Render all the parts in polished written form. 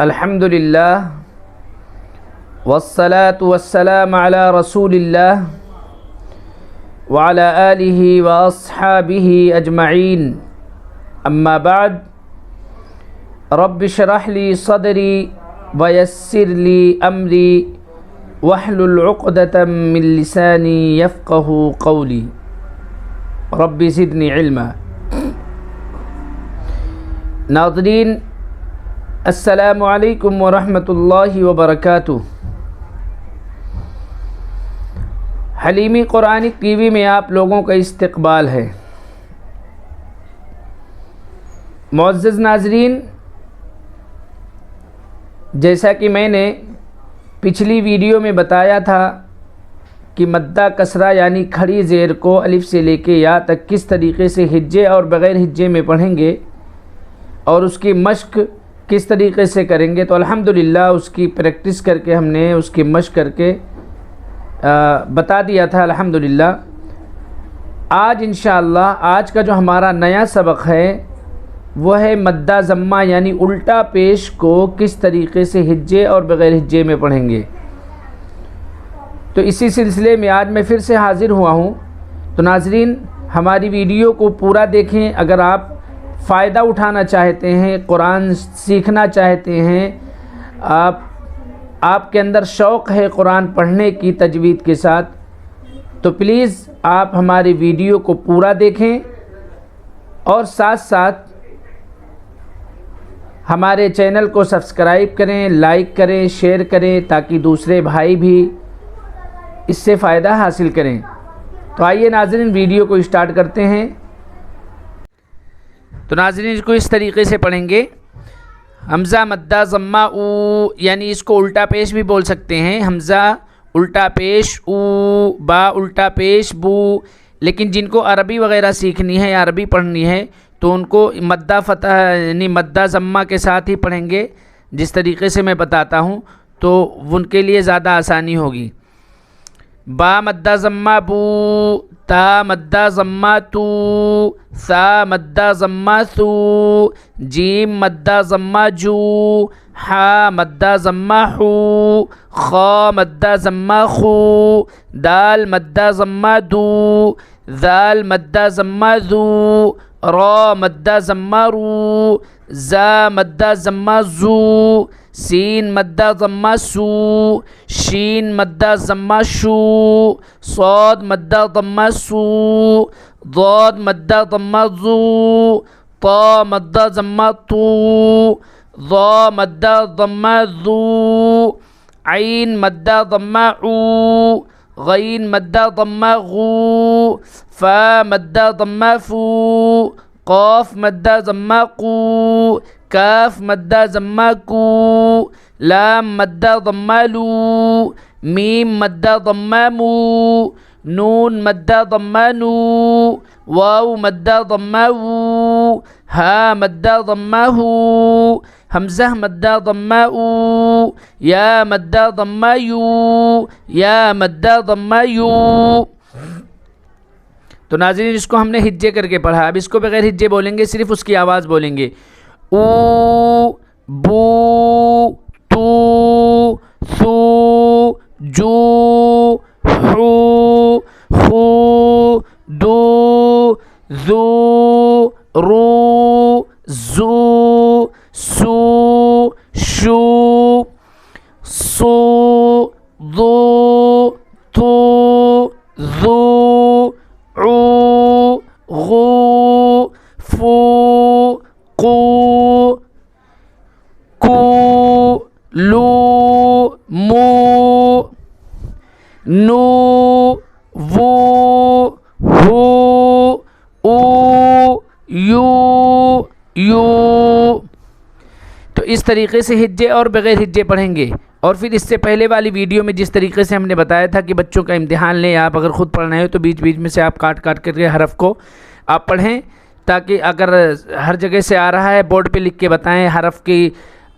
الحمد للہ والصلاة والسلام علی رسول اللہ وعلی آلہ واصحابہ اجمعین اما بعد رب اشرح لی صدری ویسر لی امری واحلل عقدۃ من لسانی یفقہوا قولی رب زدنی علما۔ ناظرین السلام علیکم ورحمۃ اللہ وبرکاتہ۔ حلیمی قرآنی ٹی وی میں آپ لوگوں کا استقبال ہے۔ معزز ناظرین، جیسا کہ میں نے پچھلی ویڈیو میں بتایا تھا کہ مدہ کسرہ یعنی کھڑی زیر کو الف سے لے کے یا تک کس طریقے سے ہجے اور بغیر ہجے میں پڑھیں گے اور اس کی مشق کس طریقے سے کریں گے، تو الحمدللہ اس کی پریکٹس کر کے ہم نے اس کی مشق کر کے بتا دیا تھا الحمدللہ۔ آج انشاءاللہ آج کا جو ہمارا نیا سبق ہے وہ ہے مدہ ضمہ یعنی الٹا پیش کو کس طریقے سے ہجے اور بغیر ہجے میں پڑھیں گے۔ تو اسی سلسلے میں آج میں پھر سے حاضر ہوا ہوں۔ تو ناظرین ہماری ویڈیو کو پورا دیکھیں۔ اگر آپ فائدہ اٹھانا چاہتے ہیں، قرآن سیکھنا چاہتے ہیں، آپ کے اندر شوق ہے قرآن پڑھنے کی تجوید کے ساتھ، تو پلیز آپ ہماری ویڈیو کو پورا دیکھیں اور ساتھ ساتھ ہمارے چینل کو سبسکرائب کریں، لائک کریں، شیئر کریں تاکہ دوسرے بھائی بھی اس سے فائدہ حاصل کریں۔ تو آئیے ناظرین ویڈیو کو اسٹارٹ کرتے ہیں۔ تو ناظرین اس کو اس طریقے سے پڑھیں گے، حمزہ مدہ ضمہ او، یعنی اس کو الٹا پیش بھی بول سکتے ہیں، حمزہ الٹا پیش او، با الٹا پیش بو۔ لیکن جن کو عربی وغیرہ سیکھنی ہے یا عربی پڑھنی ہے تو ان کو مدہ فتح یعنی مدہ ضمہ کے ساتھ ہی پڑھیں گے، جس طریقے سے میں بتاتا ہوں تو ان کے لیے زیادہ آسانی ہوگی۔ با مدہ ضمہ بو، تا مدہ ضمہ تو، ثا مدہ ضمہ ثو، جیم مدہ ضمہ جو، حا مدہ ضمہ حو، خا مدہ ضمہ خو، دال مدہ ضمہ دو، ذال مدہ ضمہ ذو، را مدہ ضمہ رو، زا مدہ ضمہ زو، سین مدہ ضمہ سو، شین مدہ ضمہ شو، صاد مدہ ضمہ سو، ضاد مدہ ضمہ ذو، طا مدہ ضمہ تو، ضا مدہ ضمہ ذو، عین مدہ ضمہ عو، غین مدہ ضمہ غو، فا مدہ ضمہ فو، قاف مدہ ضمہ قو، کاف مدہ ضمہ کو، لام مدہ ضمہ لو، میم مدہ ضمہ مو، نون مدہ ضمہ نو، واو مدہ ضمہ وو، ہا مدہ ضمہ ہو، حمزہ مدہ ضمہ او، یا مدہ ضمہ یو، یا مدہ ضمہ یو۔ تو ناظرین اس کو ہم نے ہجے کر کے پڑھا، اب اس کو بغیر ہجے بولیں گے، صرف اس کی آواز بولیں گے۔ او، بو، تو، ثو، جو، حو، خو، دو، ذو، رو، زو، سو، شو، سو، ضو، تو، ذو، عو، غو، فو، قو، کو، لو، مو، نو، وو، ہو، او، یو، یو۔ تو اس طریقے سے ہجے اور بغیر ہجے پڑھیں گے۔ اور پھر اس سے پہلے والی ویڈیو میں جس طریقے سے ہم نے بتایا تھا کہ بچوں کا امتحان لیں، آپ اگر خود پڑھنا ہے تو بیچ بیچ میں سے آپ کاٹ کر کے حرف کو آپ پڑھیں، تاکہ اگر ہر جگہ سے آ رہا ہے بورڈ پہ لکھ کے بتائیں،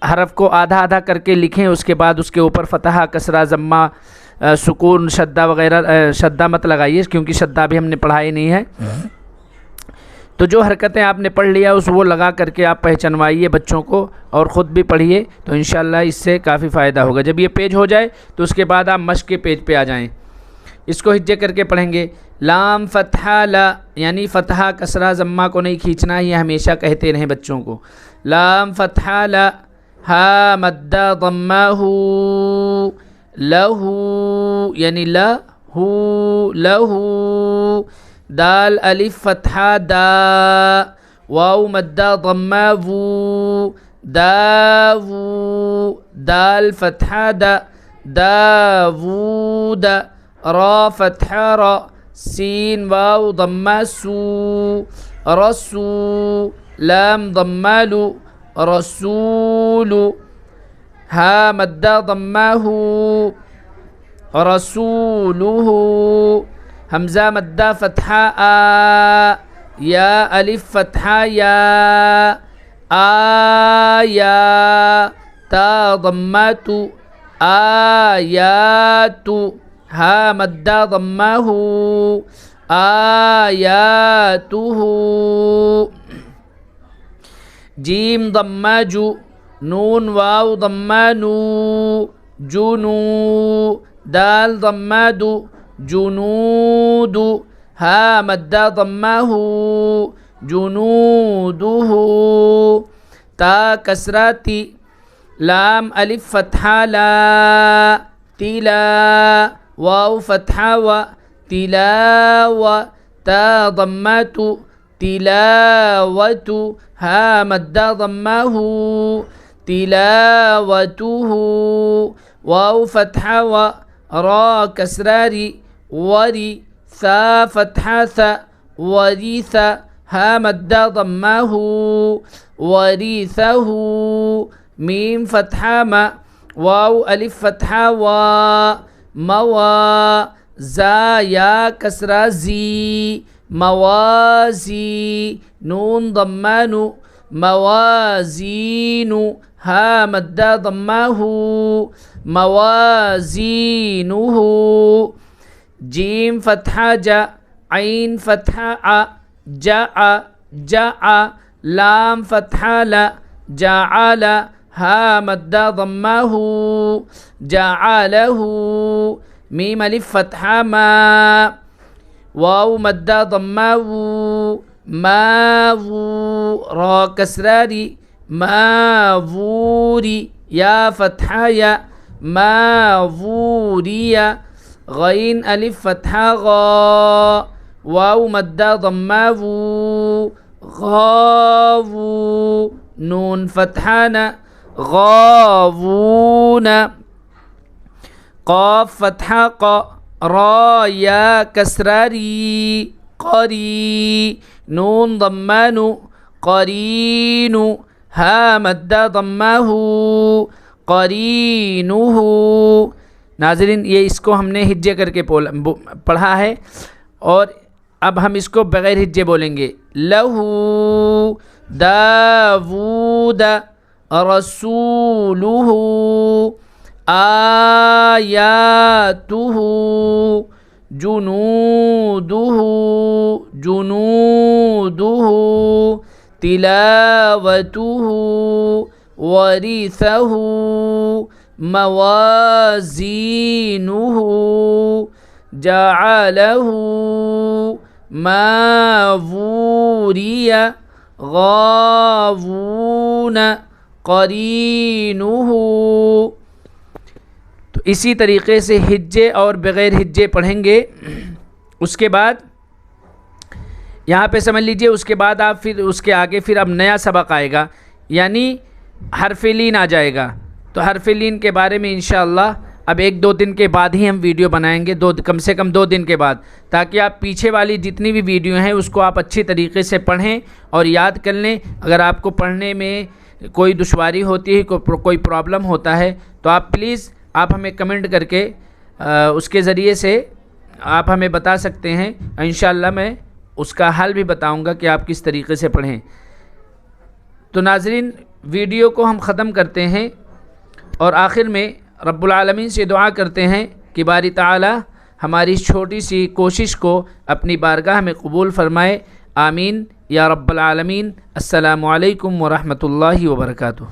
حرف کو آدھا آدھا کر کے لکھیں، اس کے بعد اس کے اوپر فتحہ، کسرہ، ضمہ، سکون، شدہ وغیرہ، شدہ مت لگائیے کیونکہ شدہ بھی ہم نے پڑھائی نہیں ہے۔ تو جو حرکتیں آپ نے پڑھ لیا اس وہ لگا کر کے آپ پہچنوائیے بچوں کو اور خود بھی پڑھیے، تو انشاءاللہ اس سے کافی فائدہ ہوگا۔ جب یہ پیج ہو جائے تو اس کے بعد آپ مشق کے پیج پہ آ جائیں۔ اس کو ہجے کر کے پڑھیں گے۔ لام فتحہ لا، یعنی فتحہ کسرہ ضمہ کو نہیں کھینچنا، یہ ہمیشہ کہتے رہیں بچوں کو۔ لام فتحہ لا، ہا مدہ ضمہ ہو، لہو یعنی لہو لہو، دال الف فتحہ دا، واو مدہ ضمہ وو، داوو، دال فتحہ دا، داوود، را فتحہ را، سین واو ضمہ سو، رسو، لام ضمہ لو، رسول، ہا مدہ ضمہ ہو، رسولہ، حمزہ مدہ فتحہ آ، یا الف فتحہ یا، آیا، تا ضمہ آیات، ہا مدہ ضمہ ہو، آیاتہ، جیم ضمہ جو، نون واو ضمہ نو، جنو، دال ضمہ دو، جنود، ہا مدہ ضمہ ہو، جنودہ، تا کسرہ تی، لام الف فتحہ لا، تلا، واو فتحہ و، تلاو، تا ضمہ تلاوت، ہا مدہ ضمہ ہو، تلاوتہ، واو فتحہ و، را کسرہ ری، وری، ثا فتحہ ثا، ورث، ہا مدہ ضمہ ہو، ورثہ، میم فتحہ ما، واو الف فتحہ وا، موا، زا یا کسرہ زی، موازی، نون ضمہ نو، موازین، ہا مدہ ضمہ ہو، موازینہ، جیم فتحہ جا، عین فتحہ ع، جع، جع، لام فتحہ لا، جعل، ہا مدہ ضمہ ہو، جعلہ، میم الف فتحہ ما، واو مدہ ضمہ وو، ماوو، را کسرہ ری، ماووری، یا فتحہ یا، ماووری، غین الف فتحہ غا، واو مدہ ضمہ وو، غاوو، نون فتحہ نا، غاوون، قاف فتحہ قا، را یا کسرہ ری، قری، نون ضمہ نو، قرین، ہا مدہ ضمہ ہو، قرینہ۔ ناظرین یہ اس کو ہم نے ہجے کر کے پڑھا ہے، اور اب ہم اس کو بغیر ہجے بولیں گے۔ لہو داود رسولہ آیاتہ جنودہ جنودہ تلاوتہ ورثہ موازینہ جعلہ ماووری غاوون قرینہ۔ تو اسی طریقے سے ہجے اور بغیر ہجے پڑھیں گے۔ اس کے بعد یہاں پہ سمجھ لیجئے، اس کے بعد آپ پھر اس کے آگے پھر اب نیا سبق آئے گا، یعنی حرف لین آ جائے گا۔ تو حرف لین کے بارے میں انشاءاللہ اب 1-2 دن کے بعد ہی ہم ویڈیو بنائیں گے، کم سے کم 2 دن کے بعد، تاکہ آپ پیچھے والی جتنی بھی ویڈیو ہیں اس کو آپ اچھی طریقے سے پڑھیں اور یاد کر لیں۔ اگر آپ کو پڑھنے میں کوئی دشواری ہوتی ہے، کوئی پرابلم ہوتا ہے، تو آپ پلیز آپ ہمیں کمنٹ کر کے اس کے ذریعے سے آپ ہمیں بتا سکتے ہیں، انشاءاللہ میں اس کا حل بھی بتاؤں گا کہ آپ کس طریقے سے پڑھیں۔ تو ناظرین ویڈیو کو ہم ختم کرتے ہیں، اور آخر میں رب العالمین سے دعا کرتے ہیں کہ باری تعالی ہماری اس چھوٹی سی کوشش کو اپنی بارگاہ میں قبول فرمائے، آمین یا رب العالمین۔ السلام علیکم ورحمۃ اللہ وبرکاتہ۔